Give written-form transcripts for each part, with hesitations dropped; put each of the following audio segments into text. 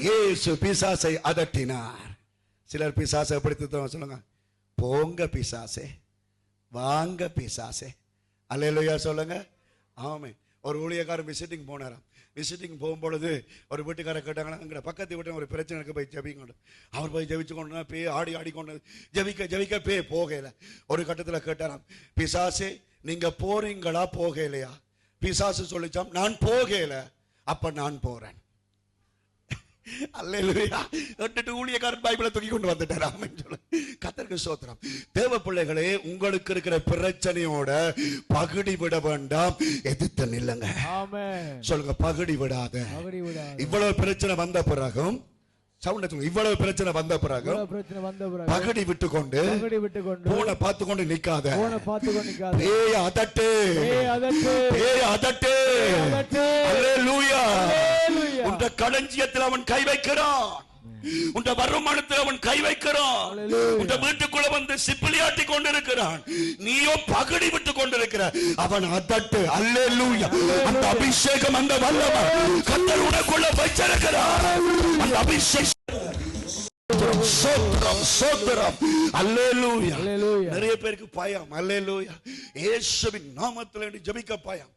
இயேசு பிசாசை அதட்டினார். சிலர் பிசாசை எப்படி சொல்லுங்க, போங்க பிசாசே, வாங்க பிசாசே. அல்லேலூயா சொல்லுங்க. ஆமென். ஒரு ஊழியக்காரன் விசிட்டிங் போனாராம். விசிட்டிங் போகும்பொழுது ஒரு வீட்டுக்காரர் கேட்டாங்கன்னா, அங்கே பக்கத்து வீட்டில் ஒரு பிரச்சனை இருக்கு, போய் ஜபிக்கொண்டு. அவர் போய் ஜபிச்சு கொண்டு பே ஆடி ஆடிக்கொண்டு ஜபிக்க பே போகல. ஒரு கட்டத்தில் கேட்டாராம், பிசாசே நீங்க போறீங்களா போகலையா? பிசாசு சொல்லிச்சாம், நான் போகல. அப்ப நான் போறேன். அல்லேலூயா. எட்டு ஊழியக்காரன் பைபிளை தூக்கி கொண்டு வந்துட்டார். ஆமென் சொல்லு. கர்த்தருக்கு ஸ்தோத்திரம். தேவ பிள்ளைகளே, உங்களுக்கு இருக்கிற பிரச்சனையோட பகுடி விட வேண்டாம், எதிர்த்து நில்லுங்க. ஆமென் சொல்லுங்க. பகுடி விடாத. இவ்வளவு பிரச்சனை வந்த பிறகும் இவ்வளவு பிரச்சனை வந்த பிறகு பகடி விட்டுக்கொண்டு போன பார்த்து கொண்டு நிக்காத. பேய் அதட்டு, பேய் அதட்டு. அல்லேலூயா. உன் களஞ்சியத்தில் அவன் கை வைக்கிறான், உன் வருமானத்தில் அவன் கை வைக்கிறான், உன் வீட்டுக்குள்ள வந்து சிப்பிலியாட்டி கொண்டிருக்கிறான், நீயோ பகடி விட்டு கொண்டிருக்கிற. அவன் அதட்டு. அல்லேலூயா. அந்த அபிஷேகம், அந்த வல்லமை கர்த்தர் உனக்குள்ள வைச்சிருக்கிறார். அந்த அபிஷேகம். அல்லேலூயா. நிறைய பேருக்கு பயம். அல்லேலூயா. இயேசுவின் நாமத்தில் ஜெபிக்க பயம்.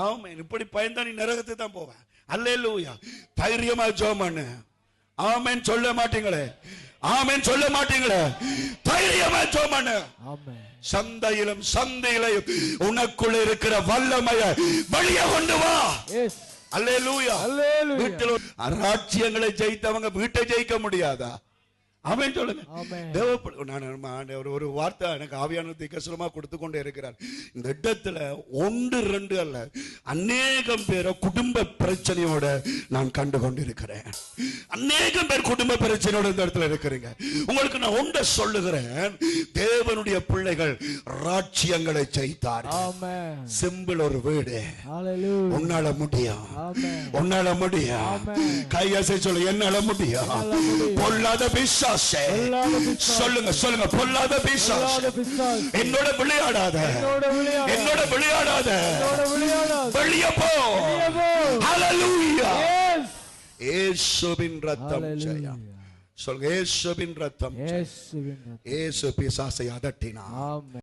ஆமென். இப்படி பயந்தா நீ நரகத்துக்கு தான் போவேன். அல்லேலூயா. தைரியமா ஜெபம் பண்ணு. ஆமென் சொல்ல மாட்டீங்களே, ஆமென் சொல்ல மாட்டீங்களே. தைரியமா ஜெபம் பண்ணு. ஆமென். சந்தையிலும் சந்தையிலும் உனக்குள்ள இருக்கிற வல்லமையை வெளியே கொண்டு வா. எஸ். அல்லேலூயா. வீட்டில் ராஜ்யங்களை ஜெயித்தவங்க வீட்டை ஜெயிக்க முடியாதா? ஆமென் சொல்லுங்க. ஒரு வார்த்தை எனக்கு ஆவியான திகசுரமா கொடுத்து கொண்டே இருக்கிறார். இந்த இடத்துல ஒன்று ரெண்டு அல்ல, அநேகம் பேரை குடும்ப பிரச்சனையோட நான் கண்டு கொண்டிருக்கிறேன். அநேகம் பேர் குடும்ப பிரச்சனையோட இந்த இடத்துல இருக்கிறீங்க. உங்களுக்கு நான் ஒன்றை சொல்லுகிறேன், தேவனுடைய பிள்ளைகள் ராஜ்யங்களை ஜெயித்தார். சிம்பிள் ஒரு வீடு. உன்னால முடியும், உன்னால முடியும். கையசை சொல்லு, என்னால முடியும். பொல்லாத பிசாசே சொல்லுங்க, சொல்லுங்க. பொல்லாத பிசாசே என்னோட விளையாடாத, என்னோட விளையாடாத, வெளியே போ. ஹல்லேலூயா. இயேசுவின் ரத்தம் ஜெயம். சொல்லுங்க, இயேசுவின் ரத்தம். இயேசு பிசாசை அதட்டினார்.